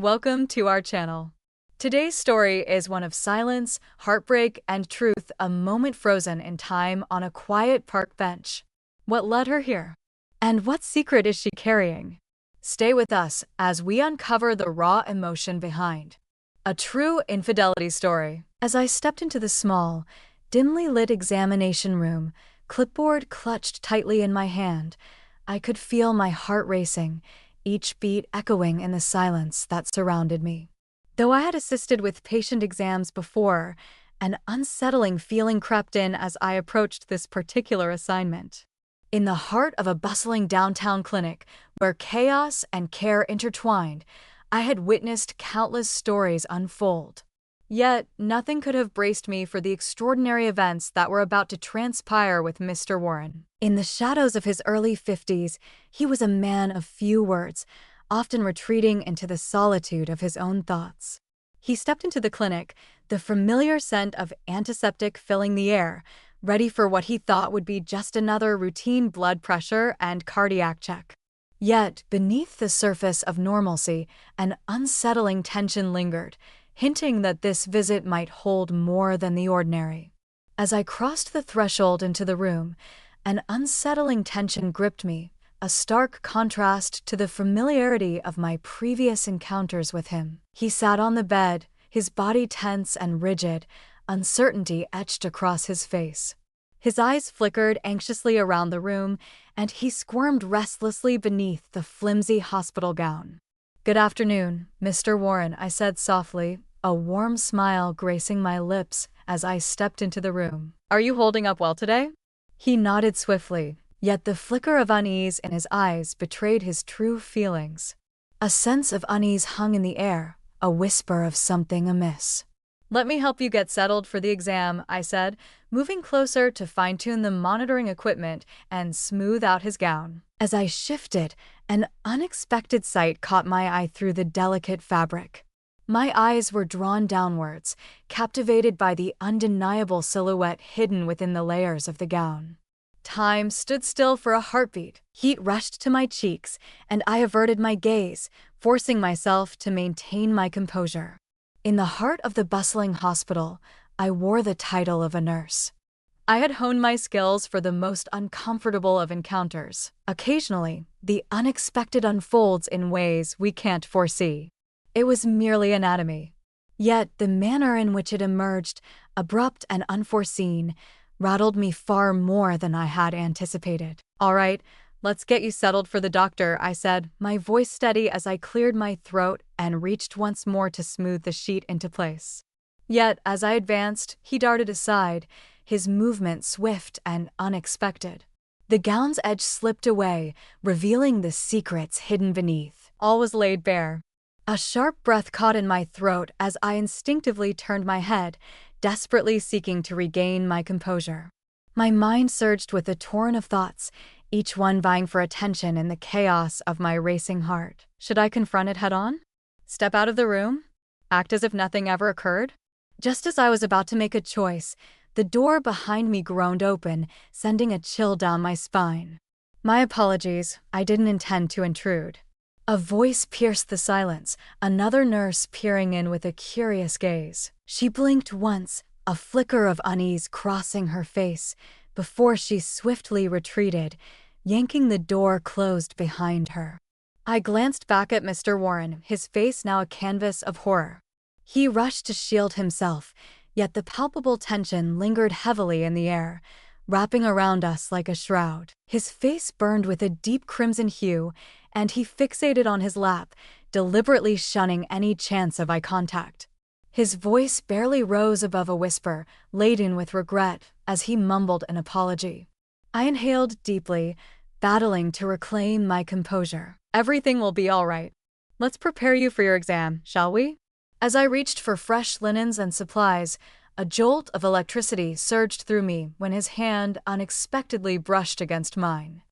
Welcome to our channel. Today's story is one of silence, heartbreak, and truth, a moment frozen in time on a quiet park bench. What led her here? And what secret is she carrying? Stay with us as we uncover the raw emotion behind A True Infidelity Story. As I stepped into the small, dimly lit examination room, clipboard clutched tightly in my hand, I could feel my heart racing, each beat echoing in the silence that surrounded me. Though I had assisted with patient exams before, an unsettling feeling crept in as I approached this particular assignment. In the heart of a bustling downtown clinic, where chaos and care intertwined, I had witnessed countless stories unfold. Yet, nothing could have braced me for the extraordinary events that were about to transpire with Mr. Warren. In the shadows of his early 50s, he was a man of few words, often retreating into the solitude of his own thoughts. He stepped into the clinic, the familiar scent of antiseptic filling the air, ready for what he thought would be just another routine blood pressure and cardiac check. Yet, beneath the surface of normalcy, an unsettling tension lingered, hinting that this visit might hold more than the ordinary. As I crossed the threshold into the room, an unsettling tension gripped me, a stark contrast to the familiarity of my previous encounters with him. He sat on the bed, his body tense and rigid, uncertainty etched across his face. His eyes flickered anxiously around the room, and he squirmed restlessly beneath the flimsy hospital gown. "Good afternoon, Mr. Warren," I said softly, a warm smile gracing my lips as I stepped into the room. "Are you holding up well today?" He nodded swiftly, yet the flicker of unease in his eyes betrayed his true feelings. A sense of unease hung in the air, a whisper of something amiss. "Let me help you get settled for the exam," I said, moving closer to fine-tune the monitoring equipment and smooth out his gown. As I shifted, an unexpected sight caught my eye through the delicate fabric. My eyes were drawn downwards, captivated by the undeniable silhouette hidden within the layers of the gown. Time stood still for a heartbeat. Heat rushed to my cheeks, and I averted my gaze, forcing myself to maintain my composure. In the heart of the bustling hospital, I wore the title of a nurse. I had honed my skills for the most uncomfortable of encounters. Occasionally, the unexpected unfolds in ways we can't foresee. It was merely anatomy. Yet the manner in which it emerged, abrupt and unforeseen, rattled me far more than I had anticipated. "All right, let's get you settled for the doctor," I said, my voice steady as I cleared my throat and reached once more to smooth the sheet into place. Yet, as I advanced, he darted aside, his movement swift and unexpected. The gown's edge slipped away, revealing the secrets hidden beneath. All was laid bare. A sharp breath caught in my throat as I instinctively turned my head, desperately seeking to regain my composure. My mind surged with a torrent of thoughts, each one vying for attention in the chaos of my racing heart. Should I confront it head-on? Step out of the room? Act as if nothing ever occurred? Just as I was about to make a choice, the door behind me groaned open, sending a chill down my spine. "My apologies, I didn't intend to intrude." A voice pierced the silence, another nurse peering in with a curious gaze. She blinked once, a flicker of unease crossing her face, before she swiftly retreated, yanking the door closed behind her. I glanced back at Mr. Warren, his face now a canvas of horror. He rushed to shield himself, yet the palpable tension lingered heavily in the air, wrapping around us like a shroud. His face burned with a deep crimson hue, and he fixated on his lap, deliberately shunning any chance of eye contact. His voice barely rose above a whisper, laden with regret, as he mumbled an apology. I inhaled deeply, battling to reclaim my composure. "Everything will be all right. Let's prepare you for your exam, shall we?" As I reached for fresh linens and supplies, a jolt of electricity surged through me when his hand unexpectedly brushed against mine.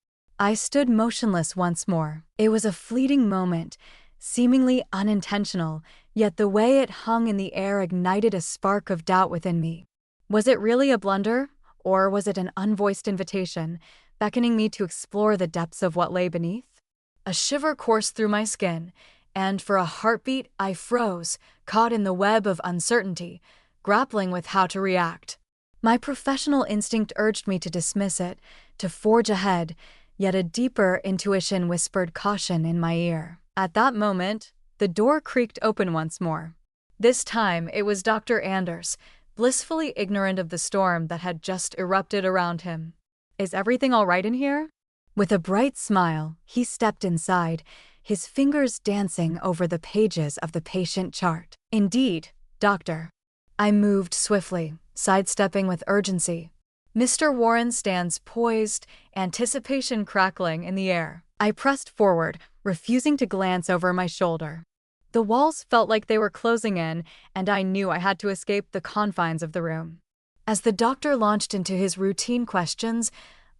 I stood motionless once more. It was a fleeting moment, seemingly unintentional, yet the way it hung in the air ignited a spark of doubt within me. Was it really a blunder, or was it an unvoiced invitation, beckoning me to explore the depths of what lay beneath? A shiver coursed through my skin, and for a heartbeat I froze, caught in the web of uncertainty, grappling with how to react. My professional instinct urged me to dismiss it, to forge ahead, yet a deeper intuition whispered caution in my ear. At that moment, the door creaked open once more. This time it was Dr. Anders, blissfully ignorant of the storm that had just erupted around him. "Is everything all right in here?" With a bright smile, he stepped inside, his fingers dancing over the pages of the patient chart. "Indeed, doctor." I moved swiftly, sidestepping with urgency. Mr. Warren stands poised, anticipation crackling in the air. I pressed forward, refusing to glance over my shoulder. The walls felt like they were closing in, and I knew I had to escape the confines of the room. As the doctor launched into his routine questions,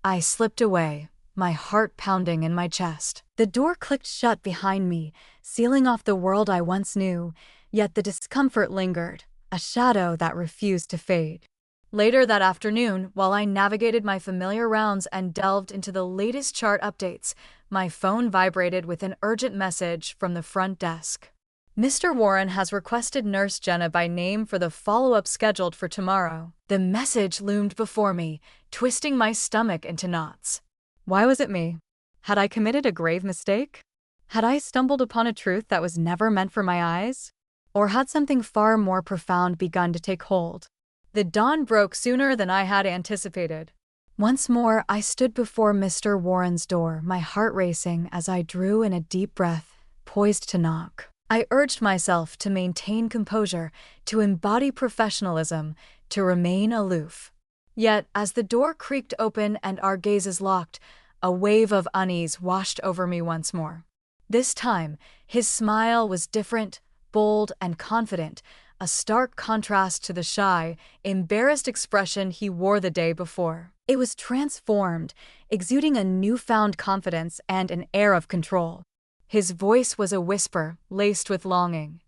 I slipped away, my heart pounding in my chest. The door clicked shut behind me, sealing off the world I once knew, yet the discomfort lingered, a shadow that refused to fade. Later that afternoon, while I navigated my familiar rounds and delved into the latest chart updates, my phone vibrated with an urgent message from the front desk. "Mr. Warren has requested Nurse Jenna by name for the follow-up scheduled for tomorrow." The message loomed before me, twisting my stomach into knots. Why was it me? Had I committed a grave mistake? Had I stumbled upon a truth that was never meant for my eyes? Or had something far more profound begun to take hold? The dawn broke sooner than I had anticipated. Once more, I stood before Mr. Warren's door, my heart racing as I drew in a deep breath, poised to knock. I urged myself to maintain composure, to embody professionalism, to remain aloof. Yet, as the door creaked open and our gazes locked, a wave of unease washed over me once more. This time, his smile was different, bold, and confident, a stark contrast to the shy, embarrassed expression he wore the day before. It was transformed, exuding a newfound confidence and an air of control. His voice was a whisper, laced with longing.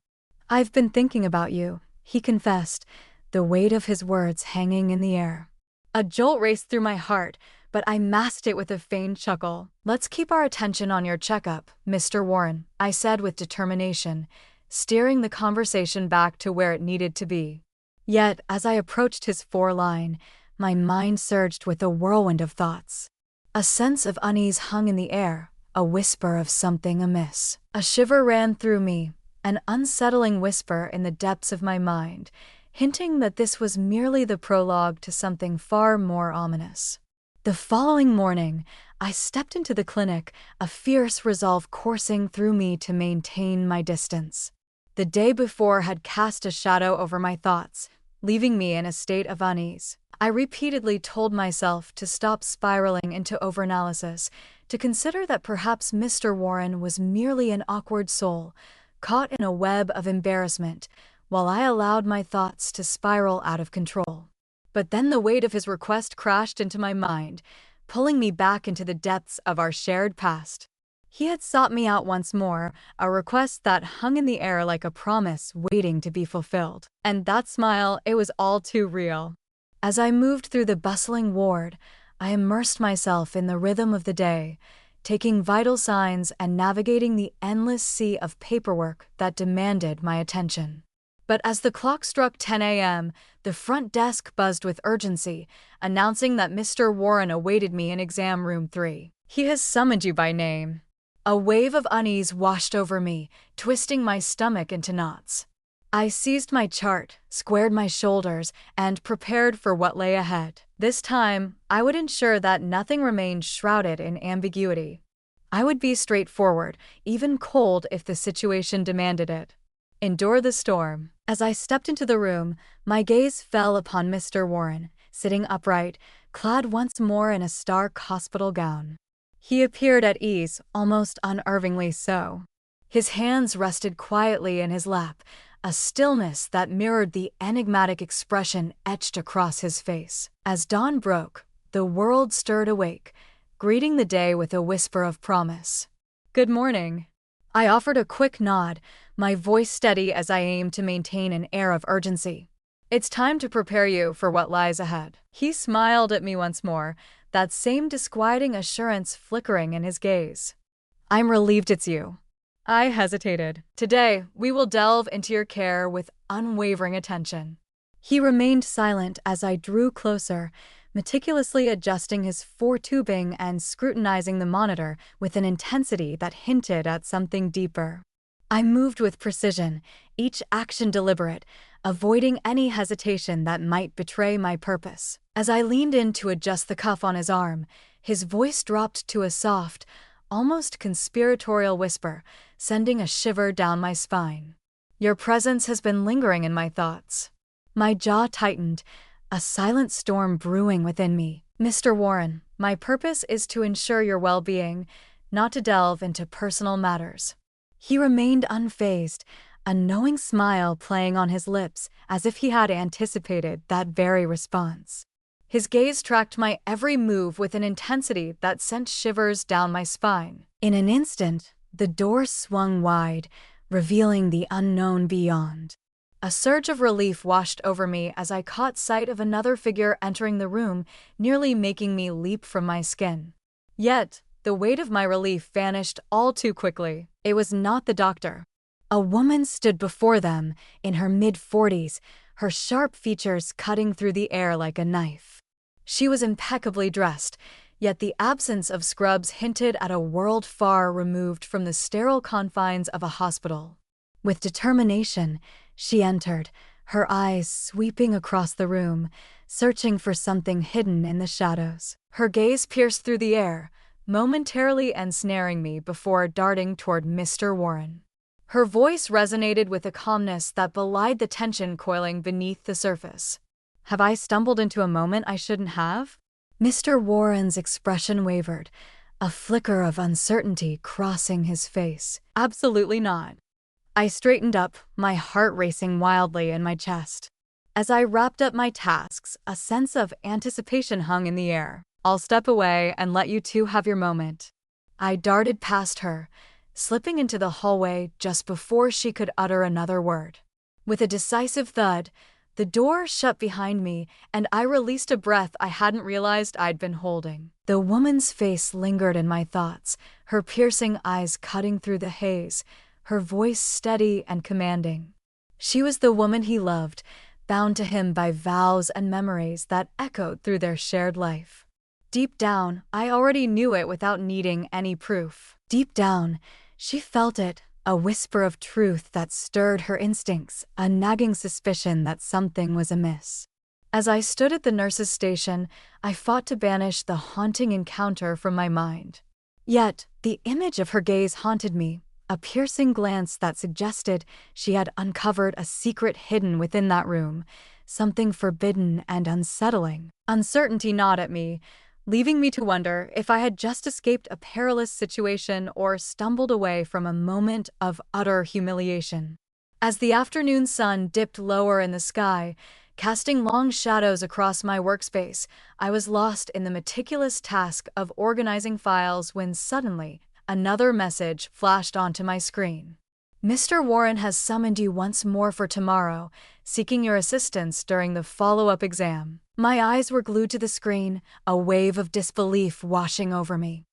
"I've been thinking about you," he confessed, the weight of his words hanging in the air. A jolt raced through my heart, but I masked it with a faint chuckle. "Let's keep our attention on your checkup, Mr. Warren," I said with determination, steering the conversation back to where it needed to be. Yet, as I approached his foreline, my mind surged with a whirlwind of thoughts. A sense of unease hung in the air, a whisper of something amiss. A shiver ran through me, an unsettling whisper in the depths of my mind, hinting that this was merely the prologue to something far more ominous. The following morning, I stepped into the clinic, a fierce resolve coursing through me to maintain my distance. The day before had cast a shadow over my thoughts, leaving me in a state of unease. I repeatedly told myself to stop spiraling into overanalysis, to consider that perhaps Mr. Warren was merely an awkward soul, caught in a web of embarrassment, while I allowed my thoughts to spiral out of control. But then the weight of his request crashed into my mind, pulling me back into the depths of our shared past. He had sought me out once more, a request that hung in the air like a promise waiting to be fulfilled. And that smile, it was all too real. As I moved through the bustling ward, I immersed myself in the rhythm of the day, taking vital signs and navigating the endless sea of paperwork that demanded my attention. But as the clock struck 10 a.m., the front desk buzzed with urgency, announcing that Mr. Warren awaited me in exam room 3. "He has summoned you by name." A wave of unease washed over me, twisting my stomach into knots. I seized my chart, squared my shoulders, and prepared for what lay ahead. This time, I would ensure that nothing remained shrouded in ambiguity. I would be straightforward, even cold if the situation demanded it. Endure the storm. As I stepped into the room, my gaze fell upon Mr. Warren, sitting upright, clad once more in a stark hospital gown. He appeared at ease, almost unnervingly so. His hands rested quietly in his lap, a stillness that mirrored the enigmatic expression etched across his face. As dawn broke, the world stirred awake, greeting the day with a whisper of promise. "Good morning." I offered a quick nod, my voice steady as I aimed to maintain an air of urgency. "It's time to prepare you for what lies ahead." He smiled at me once more, that same disquieting assurance flickering in his gaze. "I'm relieved it's you." I hesitated. Today, we will delve into your care with unwavering attention. He remained silent as I drew closer, meticulously adjusting his foretubing and scrutinizing the monitor with an intensity that hinted at something deeper. I moved with precision, each action deliberate, avoiding any hesitation that might betray my purpose. As I leaned in to adjust the cuff on his arm, his voice dropped to a soft, almost conspiratorial whisper, sending a shiver down my spine. Your presence has been lingering in my thoughts. My jaw tightened, a silent storm brewing within me. Mr. Warren, my purpose is to ensure your well-being, not to delve into personal matters. He remained unfazed, a knowing smile playing on his lips as if he had anticipated that very response. His gaze tracked my every move with an intensity that sent shivers down my spine. In an instant, the door swung wide, revealing the unknown beyond. A surge of relief washed over me as I caught sight of another figure entering the room, nearly making me leap from my skin. Yet, the weight of my relief vanished all too quickly. It was not the doctor. A woman stood before them, in her mid-40s, her sharp features cutting through the air like a knife. She was impeccably dressed, yet the absence of scrubs hinted at a world far removed from the sterile confines of a hospital. With determination, she entered, her eyes sweeping across the room, searching for something hidden in the shadows. Her gaze pierced through the air, momentarily ensnaring me before darting toward Mr. Warren. Her voice resonated with a calmness that belied the tension coiling beneath the surface. Have I stumbled into a moment I shouldn't have? Mr. Warren's expression wavered, a flicker of uncertainty crossing his face. Absolutely not. I straightened up, my heart racing wildly in my chest. As I wrapped up my tasks, a sense of anticipation hung in the air. I'll step away and let you two have your moment. I darted past her, slipping into the hallway just before she could utter another word. With a decisive thud, the door shut behind me, and I released a breath I hadn't realized I'd been holding. The woman's face lingered in my thoughts, her piercing eyes cutting through the haze, her voice steady and commanding. She was the woman he loved, bound to him by vows and memories that echoed through their shared life. Deep down, I already knew it without needing any proof. Deep down, she felt it, a whisper of truth that stirred her instincts, a nagging suspicion that something was amiss. As I stood at the nurse's station, I fought to banish the haunting encounter from my mind. Yet, the image of her gaze haunted me, a piercing glance that suggested she had uncovered a secret hidden within that room, something forbidden and unsettling. Uncertainty gnawed at me, leaving me to wonder if I had just escaped a perilous situation or stumbled away from a moment of utter humiliation. As the afternoon sun dipped lower in the sky, casting long shadows across my workspace, I was lost in the meticulous task of organizing files when suddenly, another message flashed onto my screen. Mr. Warren has summoned you once more for tomorrow, seeking your assistance during the follow-up exam. My eyes were glued to the screen, a wave of disbelief washing over me.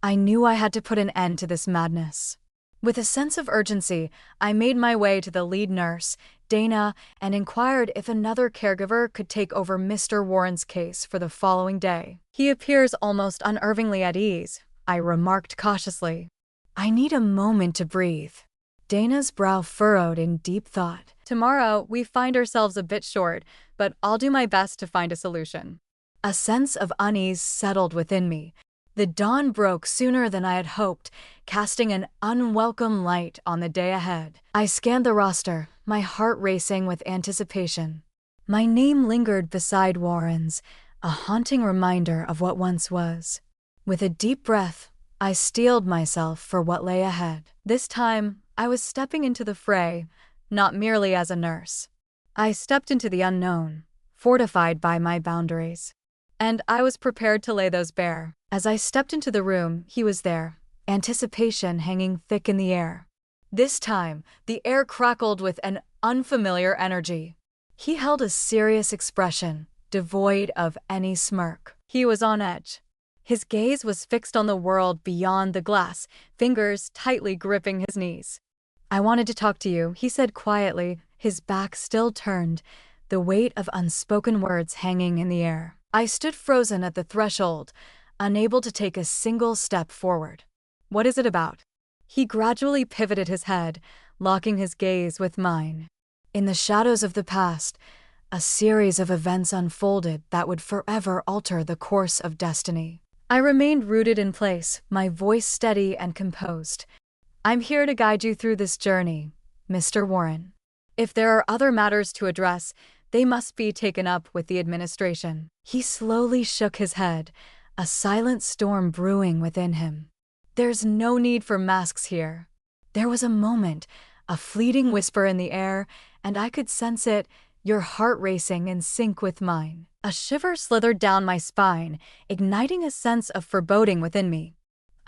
I knew I had to put an end to this madness. With a sense of urgency, I made my way to the lead nurse, Dana, and inquired if another caregiver could take over Mr. Warren's case for the following day. He appears almost unnervingly at ease, I remarked cautiously. I need a moment to breathe. Dana's brow furrowed in deep thought. Tomorrow, we find ourselves a bit short, but I'll do my best to find a solution. A sense of unease settled within me. The dawn broke sooner than I had hoped, casting an unwelcome light on the day ahead. I scanned the roster, my heart racing with anticipation. My name lingered beside Warren's, a haunting reminder of what once was. With a deep breath, I steeled myself for what lay ahead. This time, I was stepping into the fray, not merely as a nurse. I stepped into the unknown, fortified by my boundaries. And I was prepared to lay those bare. As I stepped into the room, he was there, anticipation hanging thick in the air. This time, the air crackled with an unfamiliar energy. He held a serious expression, devoid of any smirk. He was on edge. His gaze was fixed on the world beyond the glass, fingers tightly gripping his knees. "I wanted to talk to you," he said quietly, his back still turned, the weight of unspoken words hanging in the air. I stood frozen at the threshold, unable to take a single step forward. "What is it about?" He gradually pivoted his head, locking his gaze with mine. In the shadows of the past, a series of events unfolded that would forever alter the course of destiny. I remained rooted in place, my voice steady and composed. "I'm here to guide you through this journey, Mr. Warren. If there are other matters to address, they must be taken up with the administration." He slowly shook his head, a silent storm brewing within him. "There's no need for masks here." There was a moment, a fleeting whisper in the air, and I could sense it, your heart racing in sync with mine. A shiver slithered down my spine, igniting a sense of foreboding within me.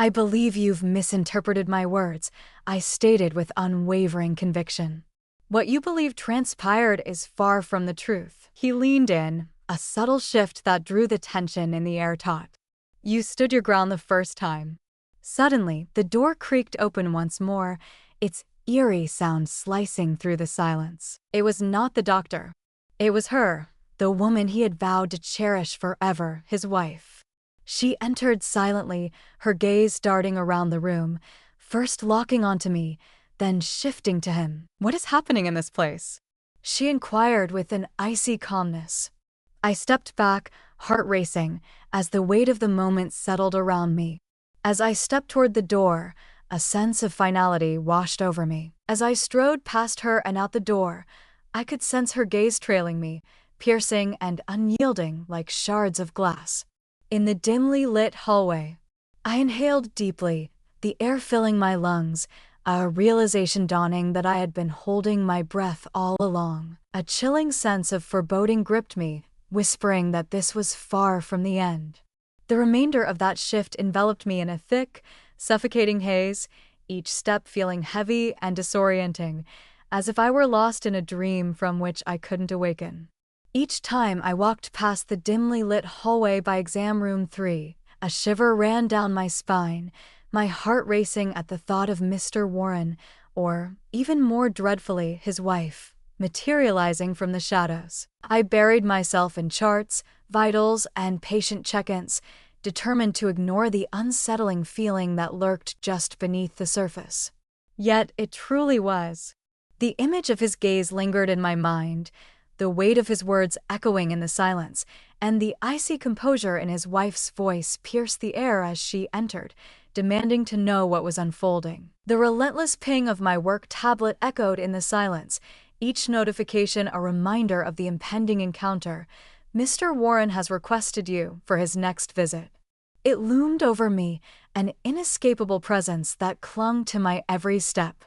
"I believe you've misinterpreted my words," I stated with unwavering conviction. "What you believe transpired is far from the truth." He leaned in, a subtle shift that drew the tension in the air taut. "You stood your ground the first time." Suddenly, the door creaked open once more, its eerie sound slicing through the silence. It was not the doctor. It was her, the woman he had vowed to cherish forever, his wife. She entered silently, her gaze darting around the room, first locking onto me, then shifting to him. "What is happening in this place?" she inquired with an icy calmness. I stepped back, heart racing, as the weight of the moment settled around me. As I stepped toward the door, a sense of finality washed over me. As I strode past her and out the door, I could sense her gaze trailing me, piercing and unyielding like shards of glass. In the dimly lit hallway, I inhaled deeply, the air filling my lungs, a realization dawning that I had been holding my breath all along. A chilling sense of foreboding gripped me, whispering that this was far from the end. The remainder of that shift enveloped me in a thick, suffocating haze, each step feeling heavy and disorienting, as if I were lost in a dream from which I couldn't awaken. Each time I walked past the dimly lit hallway by exam room 3, a shiver ran down my spine, my heart racing at the thought of Mr. Warren, or, even more dreadfully, his wife, materializing from the shadows. I buried myself in charts, vitals, and patient check-ins, determined to ignore the unsettling feeling that lurked just beneath the surface. Yet it truly was. The image of his gaze lingered in my mind, the weight of his words echoing in the silence, and the icy composure in his wife's voice pierced the air as she entered, demanding to know what was unfolding. The relentless ping of my work tablet echoed in the silence, each notification a reminder of the impending encounter. "Mr. Warren has requested you for his next visit." It loomed over me, an inescapable presence that clung to my every step.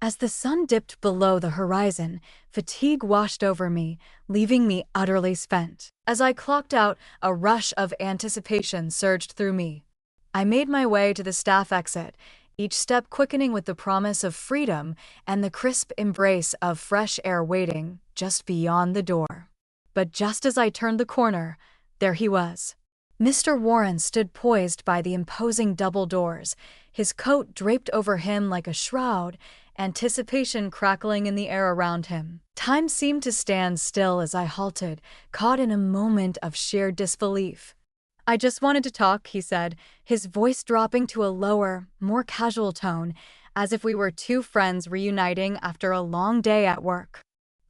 As the sun dipped below the horizon, fatigue washed over me, leaving me utterly spent. As I clocked out, a rush of anticipation surged through me. I made my way to the staff exit, each step quickening with the promise of freedom and the crisp embrace of fresh air waiting just beyond the door. But just as I turned the corner, there he was. Mr. Warren stood poised by the imposing double doors, his coat draped over him like a shroud, anticipation crackling in the air around him. Time seemed to stand still as I halted, caught in a moment of sheer disbelief. "I just wanted to talk," he said, his voice dropping to a lower, more casual tone, as if we were two friends reuniting after a long day at work.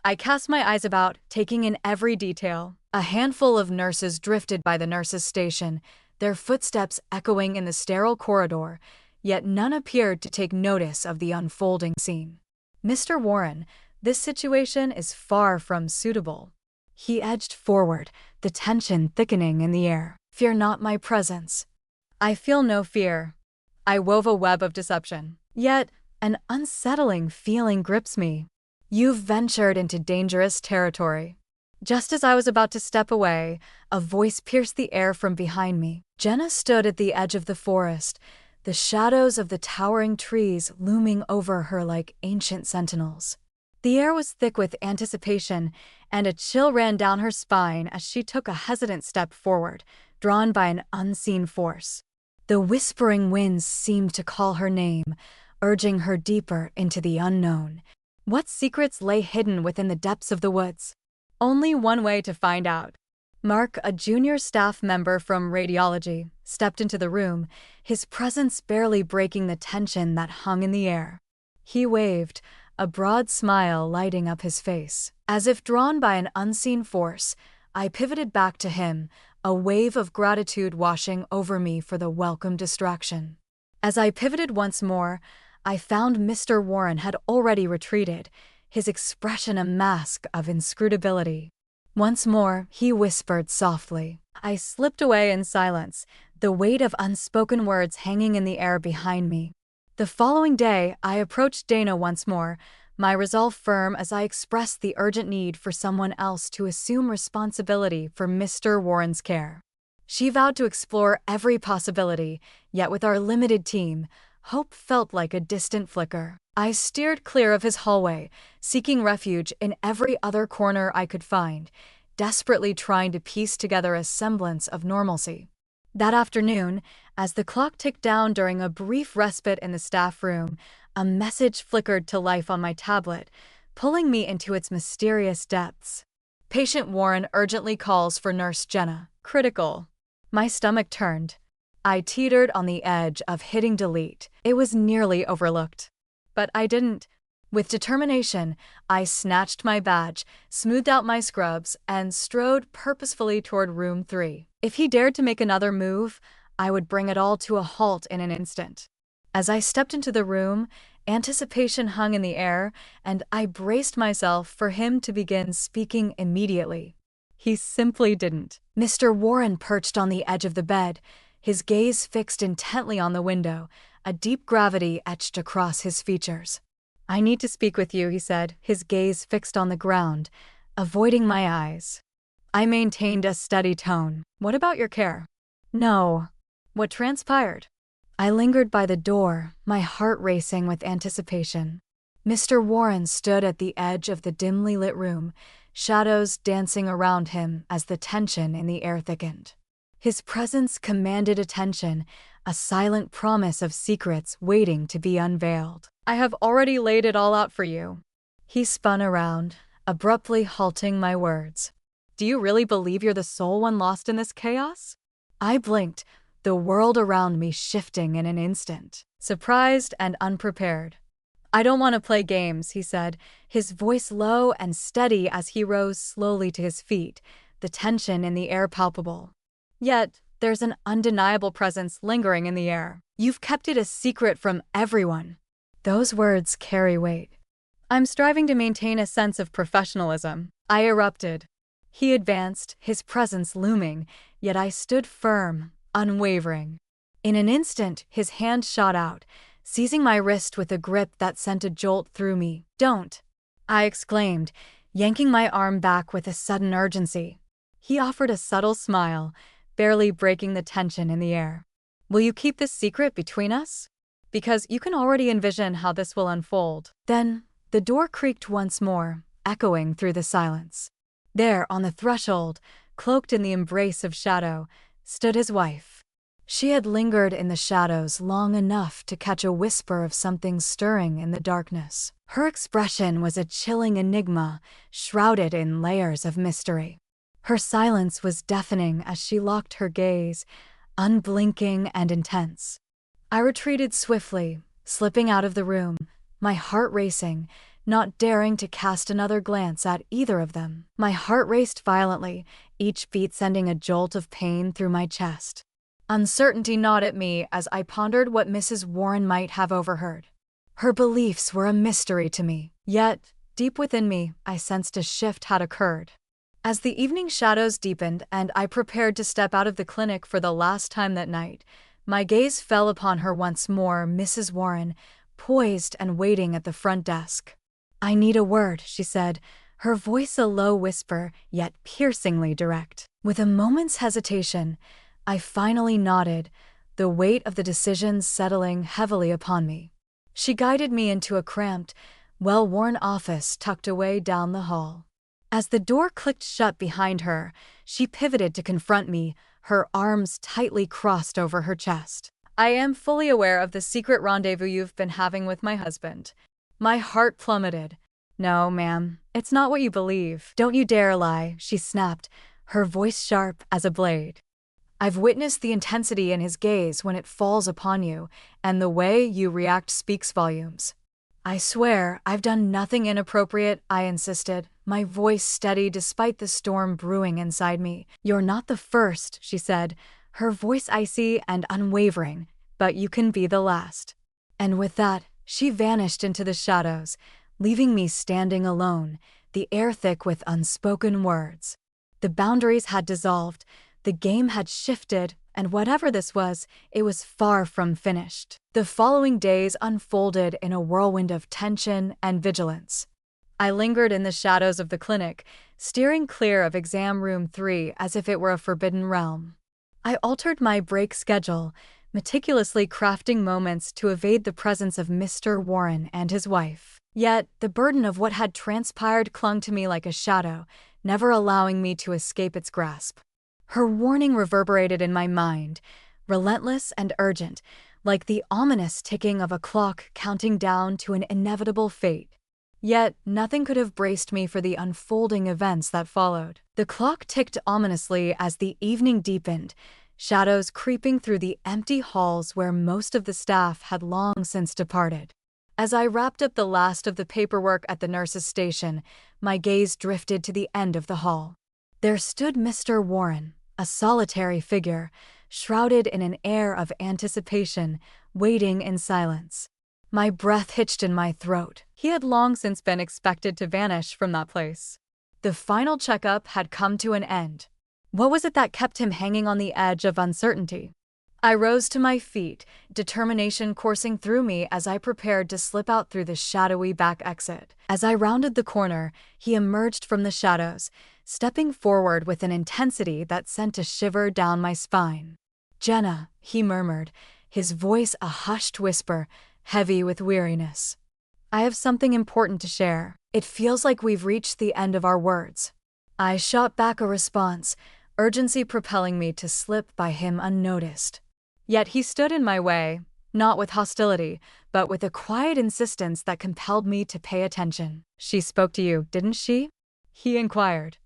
I cast my eyes about, taking in every detail. A handful of nurses drifted by the nurses' station, their footsteps echoing in the sterile corridor, yet none appeared to take notice of the unfolding scene. "Mr. Warren, this situation is far from suitable." He edged forward, the tension thickening in the air. "Fear not my presence." I feel no fear. I wove a web of deception. Yet, an unsettling feeling grips me. You've ventured into dangerous territory. Just as I was about to step away, a voice pierced the air from behind me. Jenna stood at the edge of the forest, the shadows of the towering trees looming over her like ancient sentinels. The air was thick with anticipation, and a chill ran down her spine as she took a hesitant step forward, drawn by an unseen force. The whispering winds seemed to call her name, urging her deeper into the unknown. What secrets lay hidden within the depths of the woods? Only one way to find out. Mark, a junior staff member from radiology, stepped into the room, his presence barely breaking the tension that hung in the air. He waved, a broad smile lighting up his face. As if drawn by an unseen force, I pivoted back to him, a wave of gratitude washing over me for the welcome distraction. As I pivoted once more, I found Mr. Warren had already retreated, his expression a mask of inscrutability. Once more, he whispered softly. I slipped away in silence, the weight of unspoken words hanging in the air behind me. The following day, I approached Dana once more, my resolve firm as I expressed the urgent need for someone else to assume responsibility for Mr. Warren's care. She vowed to explore every possibility, yet with our limited team, hope felt like a distant flicker. I steered clear of his hallway, seeking refuge in every other corner I could find, desperately trying to piece together a semblance of normalcy. That afternoon, as the clock ticked down during a brief respite in the staff room, a message flickered to life on my tablet, pulling me into its mysterious depths. Patient Warren urgently calls for Nurse Jenna. Critical. My stomach turned. I teetered on the edge of hitting delete. It was nearly overlooked. But I didn't. With determination, I snatched my badge, smoothed out my scrubs, and strode purposefully toward room 3. If he dared to make another move, I would bring it all to a halt in an instant. As I stepped into the room, anticipation hung in the air, and I braced myself for him to begin speaking immediately. He simply didn't. Mr. Warren perched on the edge of the bed, his gaze fixed intently on the window, a deep gravity etched across his features. I need to speak with you, he said, his gaze fixed on the ground, avoiding my eyes. I maintained a steady tone. What about your care? No. What transpired? I lingered by the door, my heart racing with anticipation. Mr. Warren stood at the edge of the dimly lit room, shadows dancing around him as the tension in the air thickened. His presence commanded attention, a silent promise of secrets waiting to be unveiled. I have already laid it all out for you. He spun around, abruptly halting my words. Do you really believe you're the sole one lost in this chaos? I blinked, the world around me shifting in an instant. Surprised and unprepared. I don't want to play games, he said, his voice low and steady as he rose slowly to his feet, the tension in the air palpable. Yet, there's an undeniable presence lingering in the air. You've kept it a secret from everyone. Those words carry weight. I'm striving to maintain a sense of professionalism. I erupted. He advanced, his presence looming, yet I stood firm, unwavering. In an instant, his hand shot out, seizing my wrist with a grip that sent a jolt through me. Don't! I exclaimed, yanking my arm back with a sudden urgency. He offered a subtle smile, barely breaking the tension in the air. Will you keep this secret between us? Because you can already envision how this will unfold. Then, the door creaked once more, echoing through the silence. There, on the threshold, cloaked in the embrace of shadow, stood his wife. She had lingered in the shadows long enough to catch a whisper of something stirring in the darkness. Her expression was a chilling enigma, shrouded in layers of mystery. Her silence was deafening as she locked her gaze, unblinking and intense. I retreated swiftly, slipping out of the room, my heart racing, not daring to cast another glance at either of them. My heart raced violently, each beat sending a jolt of pain through my chest. Uncertainty gnawed at me as I pondered what Mrs. Warren might have overheard. Her beliefs were a mystery to me, yet, deep within me, I sensed a shift had occurred. As the evening shadows deepened and I prepared to step out of the clinic for the last time that night, my gaze fell upon her once more, Mrs. Warren, poised and waiting at the front desk. I need a word, she said, her voice a low whisper, yet piercingly direct. With a moment's hesitation, I finally nodded, the weight of the decision settling heavily upon me. She guided me into a cramped, well-worn office tucked away down the hall. As the door clicked shut behind her, she pivoted to confront me, her arms tightly crossed over her chest. I am fully aware of the secret rendezvous you've been having with my husband. My heart plummeted. No, ma'am, it's not what you believe. Don't you dare lie, she snapped, her voice sharp as a blade. I've witnessed the intensity in his gaze when it falls upon you, and the way you react speaks volumes. I swear, I've done nothing inappropriate, I insisted, my voice steady despite the storm brewing inside me. You're not the first, she said, her voice icy and unwavering, but you can be the last. And with that, she vanished into the shadows, leaving me standing alone, the air thick with unspoken words. The boundaries had dissolved, the game had shifted, and whatever this was, it was far from finished. The following days unfolded in a whirlwind of tension and vigilance. I lingered in the shadows of the clinic, steering clear of exam room 3 as if it were a forbidden realm. I altered my break schedule, meticulously crafting moments to evade the presence of Mr. Warren and his wife. Yet, the burden of what had transpired clung to me like a shadow, never allowing me to escape its grasp. Her warning reverberated in my mind, relentless and urgent, like the ominous ticking of a clock counting down to an inevitable fate. Yet, nothing could have braced me for the unfolding events that followed. The clock ticked ominously as the evening deepened, shadows creeping through the empty halls where most of the staff had long since departed. As I wrapped up the last of the paperwork at the nurse's station, my gaze drifted to the end of the hall. There stood Mr. Warren, a solitary figure, shrouded in an air of anticipation, waiting in silence. My breath hitched in my throat. He had long since been expected to vanish from that place. The final checkup had come to an end. What was it that kept him hanging on the edge of uncertainty? I rose to my feet, determination coursing through me as I prepared to slip out through the shadowy back exit. As I rounded the corner, he emerged from the shadows, stepping forward with an intensity that sent a shiver down my spine. "Jenna," he murmured, his voice a hushed whisper, heavy with weariness. "I have something important to share. It feels like we've reached the end of our words." I shot back a response, urgency propelling me to slip by him unnoticed. Yet he stood in my way, not with hostility, but with a quiet insistence that compelled me to pay attention. "She spoke to you, didn't she?" he inquired.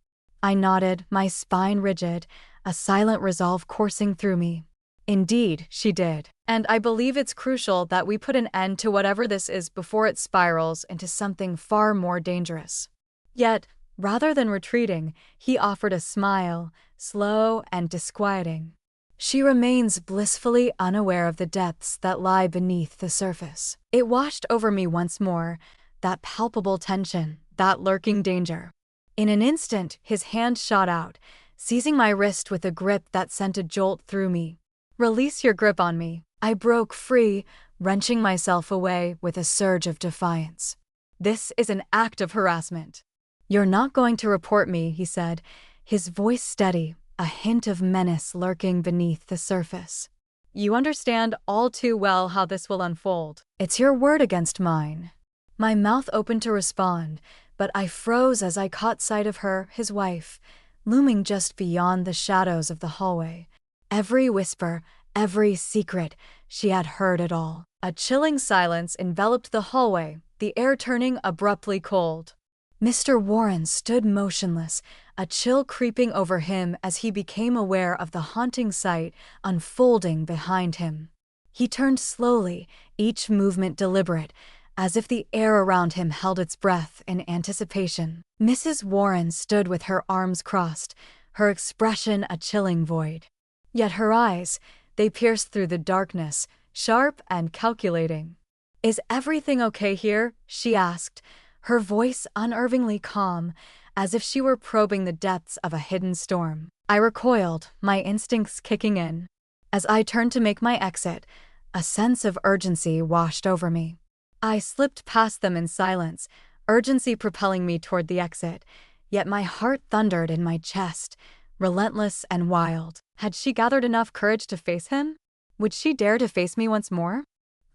I nodded, my spine rigid, a silent resolve coursing through me. "Indeed, she did. And I believe it's crucial that we put an end to whatever this is before it spirals into something far more dangerous." Yet, rather than retreating, he offered a smile, slow and disquieting. "She remains blissfully unaware of the depths that lie beneath the surface." It washed over me once more, that palpable tension, that lurking danger. In an instant, his hand shot out, seizing my wrist with a grip that sent a jolt through me. "Release your grip on me." I broke free, wrenching myself away with a surge of defiance. "This is an act of harassment." "You're not going to report me," he said, his voice steady, a hint of menace lurking beneath the surface. "You understand all too well how this will unfold. It's your word against mine." My mouth opened to respond, but I froze as I caught sight of her, his wife, looming just beyond the shadows of the hallway. Every whisper, every secret, she had heard it all. A chilling silence enveloped the hallway, the air turning abruptly cold. Mr. Warren stood motionless, a chill creeping over him as he became aware of the haunting sight unfolding behind him. He turned slowly, each movement deliberate, as if the air around him held its breath in anticipation. Mrs. Warren stood with her arms crossed, her expression a chilling void. Yet her eyes, they pierced through the darkness, sharp and calculating. "Is everything okay here?" she asked, her voice unnervingly calm, as if she were probing the depths of a hidden storm. I recoiled, my instincts kicking in. As I turned to make my exit, a sense of urgency washed over me. I slipped past them in silence, urgency propelling me toward the exit, yet my heart thundered in my chest, relentless and wild. Had she gathered enough courage to face him? Would she dare to face me once more?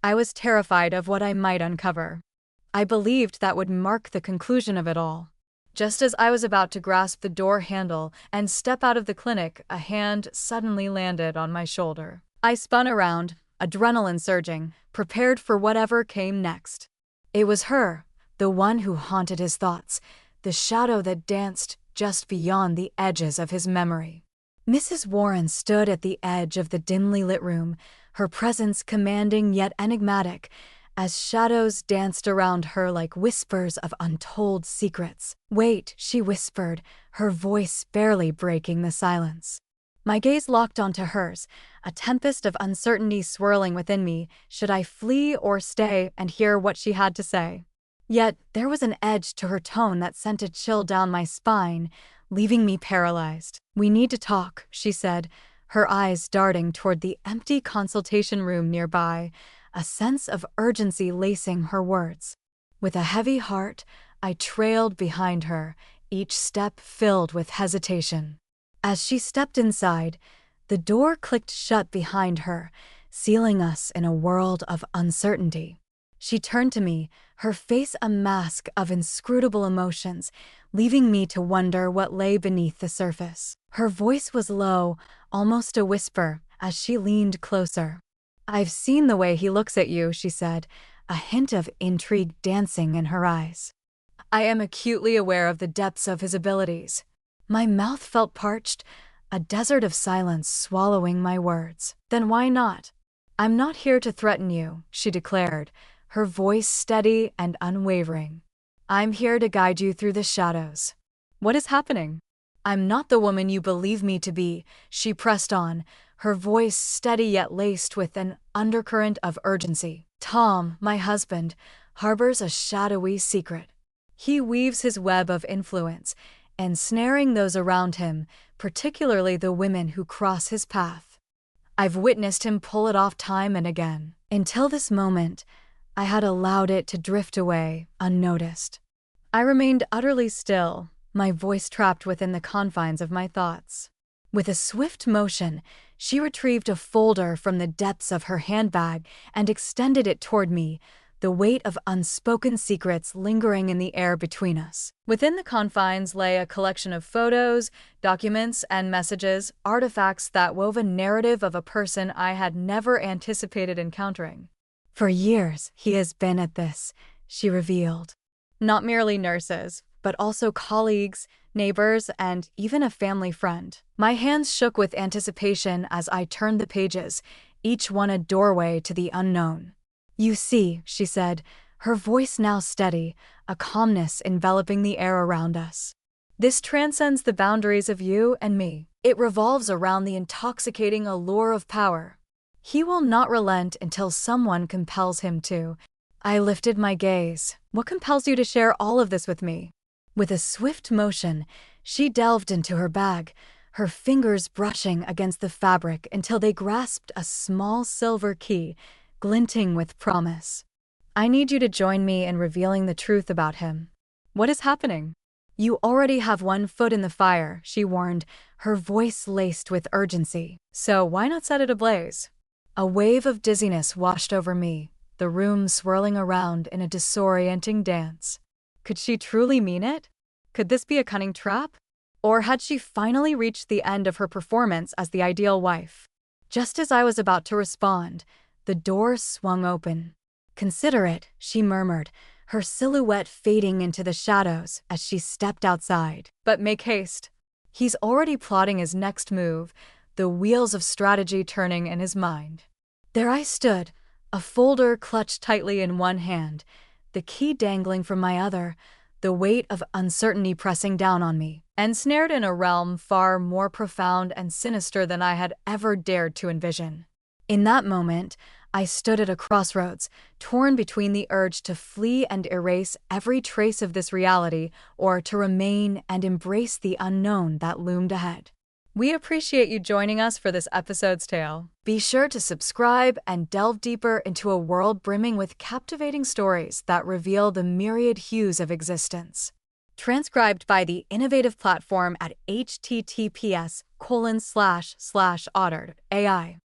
I was terrified of what I might uncover. I believed that would mark the conclusion of it all. Just as I was about to grasp the door handle and step out of the clinic, a hand suddenly landed on my shoulder. I spun around, adrenaline surging, prepared for whatever came next. It was her, the one who haunted his thoughts, the shadow that danced just beyond the edges of his memory. Mrs. Warren stood at the edge of the dimly lit room, her presence commanding yet enigmatic, as shadows danced around her like whispers of untold secrets. "Wait," she whispered, her voice barely breaking the silence. My gaze locked onto hers, a tempest of uncertainty swirling within me. Should I flee or stay and hear what she had to say? Yet there was an edge to her tone that sent a chill down my spine, leaving me paralyzed. "We need to talk," she said, her eyes darting toward the empty consultation room nearby, a sense of urgency lacing her words. With a heavy heart, I trailed behind her, each step filled with hesitation. As she stepped inside, the door clicked shut behind her, sealing us in a world of uncertainty. She turned to me, her face a mask of inscrutable emotions, leaving me to wonder what lay beneath the surface. Her voice was low, almost a whisper, as she leaned closer. "I've seen the way he looks at you," she said, a hint of intrigue dancing in her eyes. "I am acutely aware of the depths of his abilities." My mouth felt parched, a desert of silence swallowing my words. "Then why not?" "I'm not here to threaten you," she declared, her voice steady and unwavering. "I'm here to guide you through the shadows." "What is happening?" "I'm not the woman you believe me to be," she pressed on, her voice steady yet laced with an undercurrent of urgency. "Tom, my husband, harbors a shadowy secret. He weaves his web of influence, ensnaring those around him, particularly the women who cross his path. I've witnessed him pull it off time and again. Until this moment, I had allowed it to drift away, unnoticed." I remained utterly still, my voice trapped within the confines of my thoughts. With a swift motion, she retrieved a folder from the depths of her handbag and extended it toward me, the weight of unspoken secrets lingering in the air between us. Within the confines lay a collection of photos, documents, and messages, artifacts that wove a narrative of a person I had never anticipated encountering. "For years, he has been at this," she revealed. "Not merely nurses, but also colleagues, neighbors, and even a family friend." My hands shook with anticipation as I turned the pages, each one a doorway to the unknown. "You see," she said, her voice now steady, a calmness enveloping the air around us. "This transcends the boundaries of you and me. It revolves around the intoxicating allure of power. He will not relent until someone compels him to." I lifted my gaze. "What compels you to share all of this with me?" With a swift motion, she delved into her bag, her fingers brushing against the fabric until they grasped a small silver key, glinting with promise. "I need you to join me in revealing the truth about him." "What is happening?" "You already have one foot in the fire," she warned, her voice laced with urgency. "So why not set it ablaze?" A wave of dizziness washed over me, the room swirling around in a disorienting dance. Could she truly mean it? Could this be a cunning trap? Or had she finally reached the end of her performance as the ideal wife? Just as I was about to respond, the door swung open. "Consider it," she murmured, her silhouette fading into the shadows as she stepped outside. "But make haste. He's already plotting his next move, the wheels of strategy turning in his mind." There I stood, a folder clutched tightly in one hand, the key dangling from my other, the weight of uncertainty pressing down on me, ensnared in a realm far more profound and sinister than I had ever dared to envision. In that moment, I stood at a crossroads, torn between the urge to flee and erase every trace of this reality, or to remain and embrace the unknown that loomed ahead. We appreciate you joining us for this episode's tale. Be sure to subscribe and delve deeper into a world brimming with captivating stories that reveal the myriad hues of existence. Transcribed by the innovative platform at https://otter.ai.